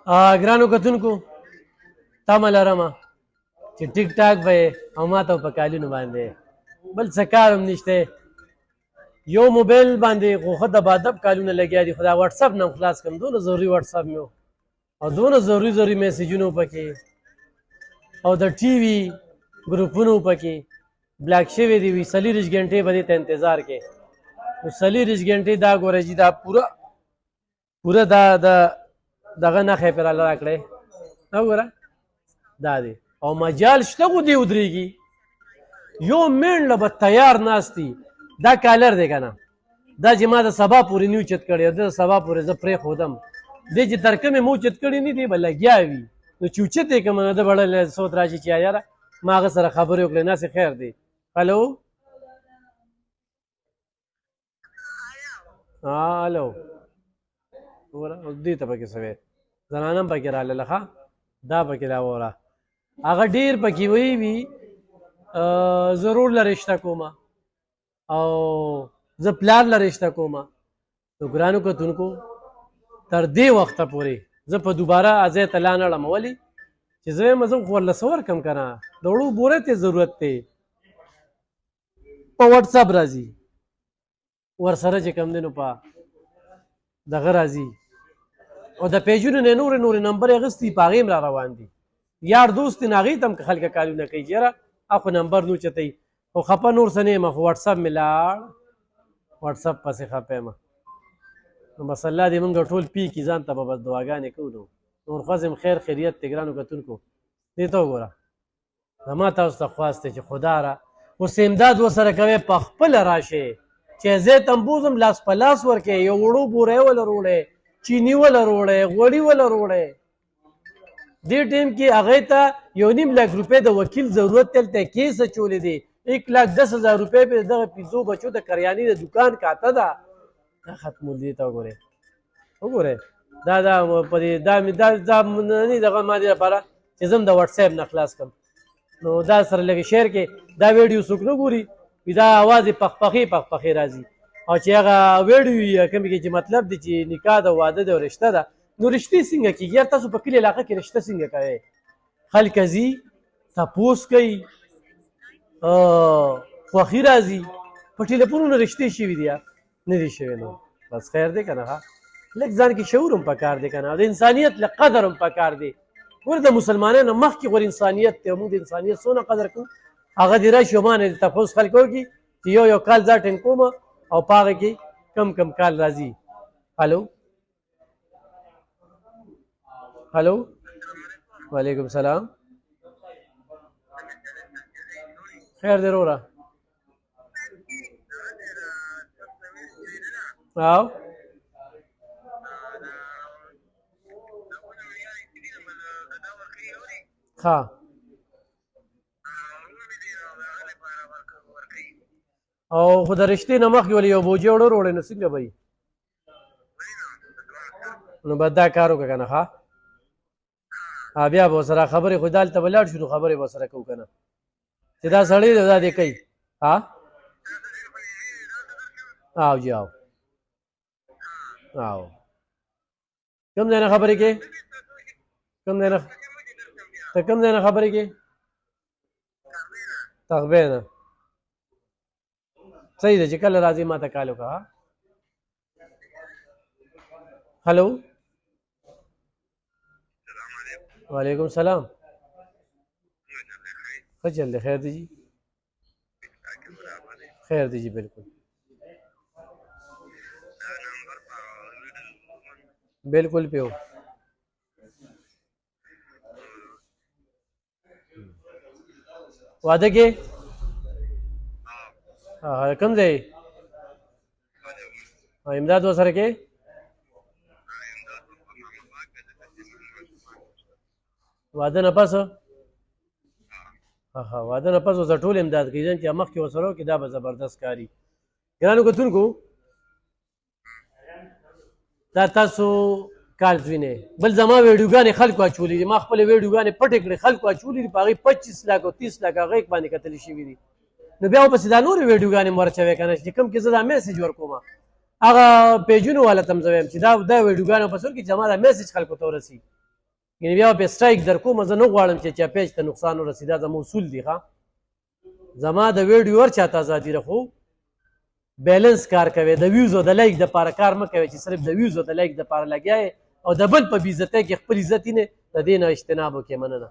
ګرانو کتونکو تمه لرمه چې ټیک ټاک به یې او ما ته په کالونو باندې بل څه کار هم نشته یو موبایل باندې خو ښه دبادب کالونه لګیا دي خو دا وټساپ نه هم خلاص کړم دونه ضروري وټساپ مې او دونه ضروري میسیجونه پکې او د ټي وي ګروپونه پکې بلاک شوي دي وي 40 غنټې به دې ته انتظار کې نو 40 غنټې دا ګوره چې دا پوره دا دغه نښې پرې راکړی وګوره دا دی او مجال شته خو دې ودرېږي یو منډه به تیار ناست دي دا کالر دی که نه دا چې ما د سبا پورې نه اوچت کړی د سبا پورې زه پرېښودم دې چې تر کومې مو اوچت کړي نه دي به لګیا وي نو چې اوچت یې کړم نو ده به صوت راشي چې یاره ما هغه سره خبرې وکړې ناسې خیر دی هلو هلو وګوره اوس دې ته پکې څه زنانه هم پکې راغلله ښه دا پکې راوره هغه ډېر پکې وی ضرور له رشته کومه او زه پلار له رشته کومه نو ګرانو کتونکو تر دې وخته پورې زه په دوباره ځای ته لا نه اړم ولې چې زه وایم زه خو ورله څه ورکړم که نه د وړو بورې ته ضرورت دی په وټساپ راځي ورسره چې کوم دی نو په دغه راځي او د پیجونو نه نورې نمبر یې اخیستي په هغې هم را روان دي یار دوست یې نو هغې ته هم که خلکه کالونه کوي چې یاره خو نمبر نو چتوي خو خفه نور څه نه یم خو وټساپ مې لاړ وټساپ پسې خفه یم نو بس الله دې مونږ ټول پي کي ځان ته به بس دعاګانې کوو نو نور ښځې هم خیر خیریت دی ګرانو کتونکو دې ته وګوره زما تاسو ته خواست دی چې خدا را اوس امداد ورسره کوئ په خپله راشئ چې ځای ته هم بوځم لاس په لاس ورکړئ یو وړو بوری وله روړئ چینی وله روړئ غوړي وله روړئ دې ټیم کې هغې ته 1.5 लाख روپۍ د وکیل ضرورت دی هلته کیس اچولی دی 1,10,000 روپۍ پې دغه 5 بچو د کریانې د دکان کاته ده دا ختمول دې ته وګورئ دا په دې دا نه دغه ما دې لپاره چې زه هم د وټساپ نه خلاص کړم نو دا سره لږ شیر کې دا ویډیو څوک نه ګوري دا اواز یې پخپخې راځي او چې هغه ویډیو وي کومې کې چې مطلب دی چې نکاح ده واده ده او رشته ده نو رشتې څنګه کېږي یار تاسو په کلي علاقه کې رشته څنګه کوئ خلک ځي تپوس کوي خوښي راځي په ټلیفونونو رشتې شوي دي نه دي شوي نو بس خیر دی که نه لږ ځان کې شعور هم پکار دی که نه د انسانیت له قدر هم پکار دی ګوره د مسلمانانو مخکې غوره انسانیت دی موږ د انسانیت څونه قدر کوو هغه دې راشي او ما نه تپوس خلک وکړي چې یو کال ځا ټینګ کوم او په هغه کې کم کال راځي هلو وعلیکم سلام خیر دی وروره او ښه او خو د رشتې نه مخکې ولې یو بوجۍ وړه وروړی نو څنګه به وي نو باید دا کار وکړه که نه ښه بیا به ورسره خبرې خو دالته به لاړ شو نو خبرې به ورسره کوو که نه چې دا سړی دی دا دې کوي او جي او کوم ځای نه خبرې کې ته کوم ځای نه خبرې کې تغبې نه صحیح ده چې کله راځي ما ته کال وکړه هلو وعلیکم سلام ښه چل دی خیر دی جی خیر دی جی بالکل بالکل پیو واده کې کوم ځای امداد ورسره کې واده نه پس واده نه پس ورسره ټول امداد کوي ځان چې مخکې ورسره وکړي دا به زبردست کاري ګرانو کتونکو دا تاسو کال وینئ بل زما ویډیوګانې خلکو اچولي دي ما خپلې ویډیوګانې پټې کړې خلکو اچولي دي په هغې 25 لاک او 30 لاک هغې باندې کتلي شوي دي نو بیا ورپسې دا نورې ویډیوګانې مو ورچوې که نه چې کوم کې زه دا میسج ورکوم هغه پیجونو والا ته هم زه وایم چې دا ویډیوګانې پس ورکړي چې زما دا میسج خلکو ته ورسي یعنې بیا به سټرایک در کوم زه نه غواړم چې چا پیج ته نقصان ورسي دا زما اصول دي ښه زما د ویډیو هر چاته ازادي رخو بیلنس کار کوي د ویوز او د لایک دپاره کار مه کوئ چې صرف د ویوز او د لایک دپاره لګیا او د بل په بېعزتۍ کې خپل عزت نه د دې نه اجتناب وکړئ مننه